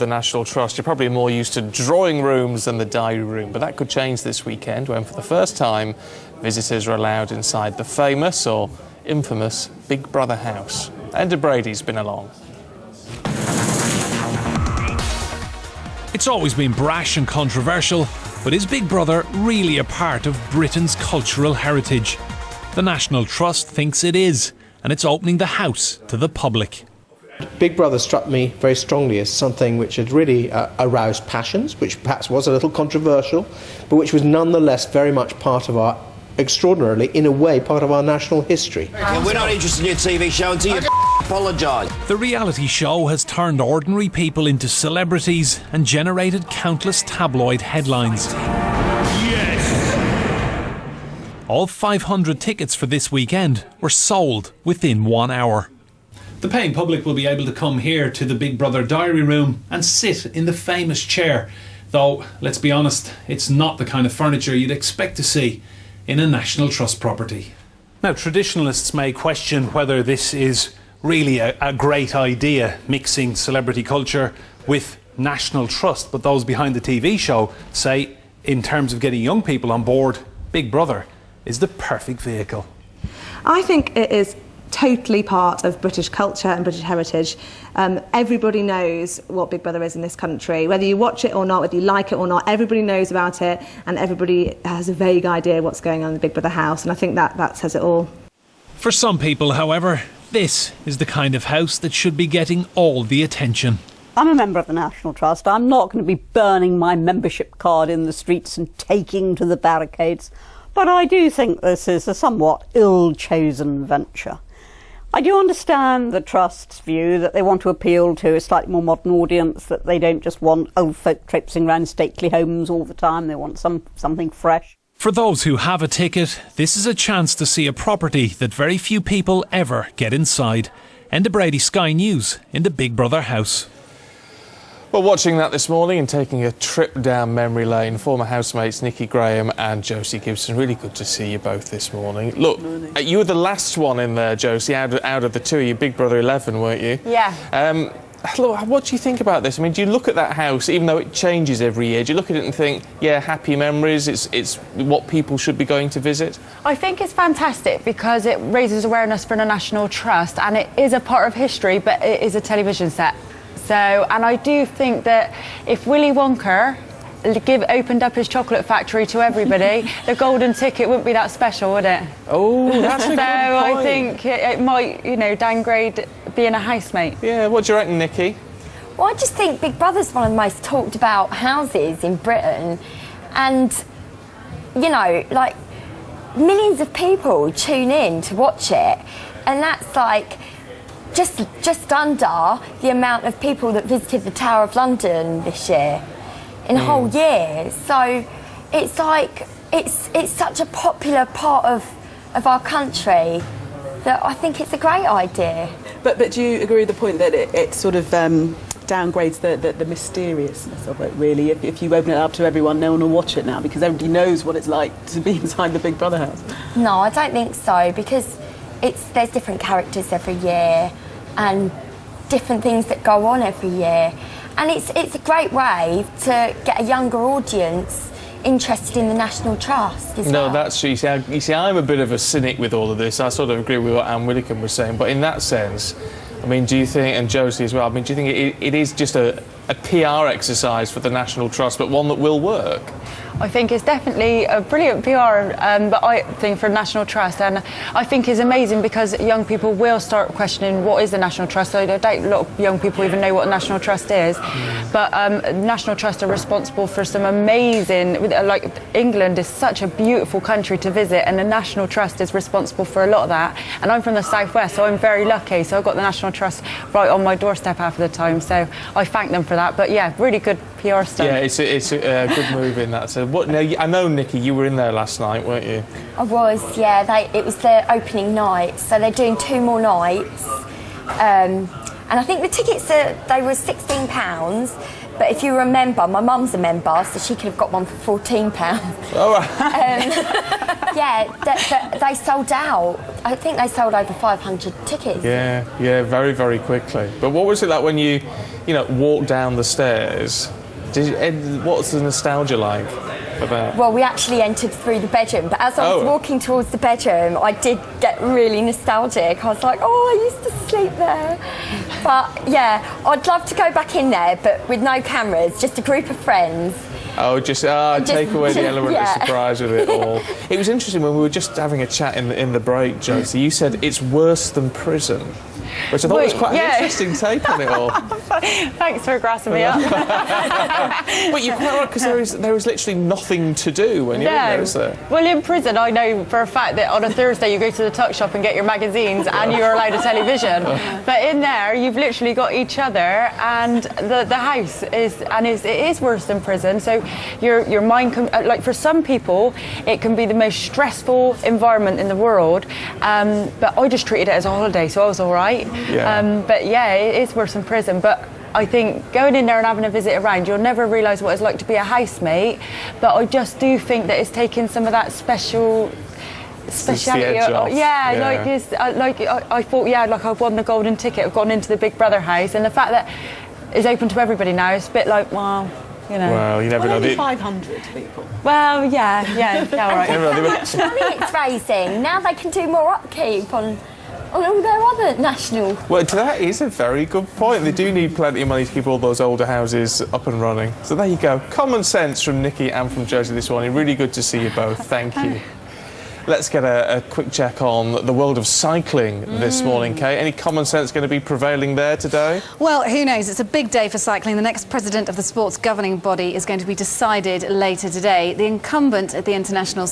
the National Trust, you're probably more used to drawing rooms than the diary room, but that could change this weekend when, for the first time, visitors are allowed inside the famous, or infamous, Big Brother house. Enda Brady's been along. It's always been brash and controversial, but is Big Brother really a part of Britain's cultural heritage? The National Trust thinks it is, and it's opening the house to the public. Big Brother struck me very strongly as something which had really aroused passions, which perhaps was a little controversial, but which was nonetheless very much part of our, extraordinarily, in a way, part of our national history. We're not interested in your TV show until you apologise. The reality show has turned ordinary people into celebrities and generated countless tabloid headlines. Yes! All 500 tickets for this weekend were sold within 1 hour. The paying public will be able to come here to the Big Brother diary room and sit in the famous chair. Though, let's be honest, it's not the kind of furniture you'd expect to see in a National Trust property. Now, traditionalists may question whether this is really a great idea, mixing celebrity culture with National Trust, but those behind the TV show say, in terms of getting young people on board, Big Brother is the perfect vehicle. I think it is totally part of British culture and British heritage. Everybody knows what Big Brother is in this country. Whether you watch it or not, whether you like it or not, everybody knows about it, and everybody has a vague idea what's going on in the Big Brother house, and I think that says it all. For some people, however, this is the kind of house that should be getting all the attention. I'm a member of the National Trust. I'm not going to be burning my membership card in the streets and taking to the barricades, but I do think this is a somewhat ill-chosen venture. I do understand the Trust's view that they want to appeal to a slightly more modern audience, that they don't just want old folk traipsing around stately homes all the time, they want something fresh. For those who have a ticket, this is a chance to see a property that very few people ever get inside. Enda Brady, Sky News, in the Big Brother house. Well, watching that this morning and taking a trip down memory lane, former housemates Nikki Graham and Josie Gibson. Really good to see you both this morning. Look, you were the last one in there, Josie, out of the two of you, Big Brother 11, weren't you? Yeah. Look, what do you think about this? I mean, do you look at that house, even though it changes every year, do you look at it and think, yeah, happy memories, it's what people should be going to visit? I think it's fantastic because it raises awareness for the National Trust, and it is a part of history, but it is a television set. So, and I do think that if Willy Wonka opened up his chocolate factory to everybody, the golden ticket wouldn't be that special, would it? Oh, that's a good point. So I think it might, downgrade being a housemate. Yeah, what do you reckon, Nikki? Well, I just think Big Brother's one of the most talked about houses in Britain, and, like, millions of people tune in to watch it, and that's like just under the amount of people that visited the Tower of London this year, in a whole year. So it's like, it's such a popular part of our country that I think it's a great idea. But do you agree with the point that it sort of downgrades the mysteriousness of it, really? If you open it up to everyone, no one will watch it now because everybody knows what it's like to be inside the Big Brother house. No, I don't think so, because there's different characters every year and different things that go on every year, and it's a great way to get a younger audience interested in the National Trust as well. No, that's true. You see, I'm a bit of a cynic with all of this. I sort of agree with what Anne Willicombe was saying, but in that sense, I mean, do you think, and Josie as well, I mean, do you think it is just a PR exercise for the National Trust, but one that will work? I think it's definitely a brilliant PR thing for National Trust, and I think it's amazing because young people will start questioning what is the National Trust. So I doubt a lot of young people even know what a National Trust is. But National Trust are responsible for some amazing, like, England is such a beautiful country to visit, and the National Trust is responsible for a lot of that. And I'm from the southwest, so I'm very lucky. So I've got the National Trust right on my doorstep half of the time. So I thank them for that. But yeah, really good PR stuff. Yeah, it's a good move in that. So now, I know, Nikki, you were in there last night, weren't you? I was, yeah. It was their opening night, so they're doing 2 more nights. And I think the tickets, they were £16. But if you remember, my mum's a member, so she could have got one for £14. All right. Yeah, they sold out. I think they sold over 500 tickets. Yeah, very, very quickly. But what was it like when you walked down the stairs? What's the nostalgia like for that? Well, we actually entered through the bedroom, but as I was walking towards the bedroom, I did get really nostalgic. I was like, oh, I used to sleep there. But yeah, I'd love to go back in there, but with no cameras, just a group of friends. Oh, just take away the element of surprise with it all. It was interesting when we were just having a chat in the break, Josie. You said it's worse than prison, which I thought was quite an interesting take on it all. Thanks for grassing me up. But you're quite right, because there is literally nothing to do when you're in there, is there? Well, in prison, I know for a fact that on a Thursday you go to the tuck shop and get your magazines and you're allowed a television. But in there, you've literally got each other, and the house it is worse than prison. So your mind can, like for some people, it can be the most stressful environment in the world. But I just treated it as a holiday, so I was all right. Yeah. But yeah, it is worse than prison. But I think going in there and having a visit around, you'll never realise what it's like to be a housemate. But I just do think that it's taken some of that speciality. Like this, I thought, like I've won the golden ticket. I've gone into the Big Brother house, and the fact that it's open to everybody now, it's a bit like, well, you know. Well, you never know. Only 500 people. Well, yeah, all right. Money it's raising. Now they can do more upkeep on all their other national... Well, that is a very good point. They do need plenty of money to keep all those older houses up and running. So there you go. Common sense from Nikki and from Josie this morning. Really good to see you both. Thank you. Let's get a quick check on the world of cycling this morning, Kate. Any common sense going to be prevailing there today? Well, who knows? It's a big day for cycling. The next president of the sport's governing body is going to be decided later today. The incumbent at the International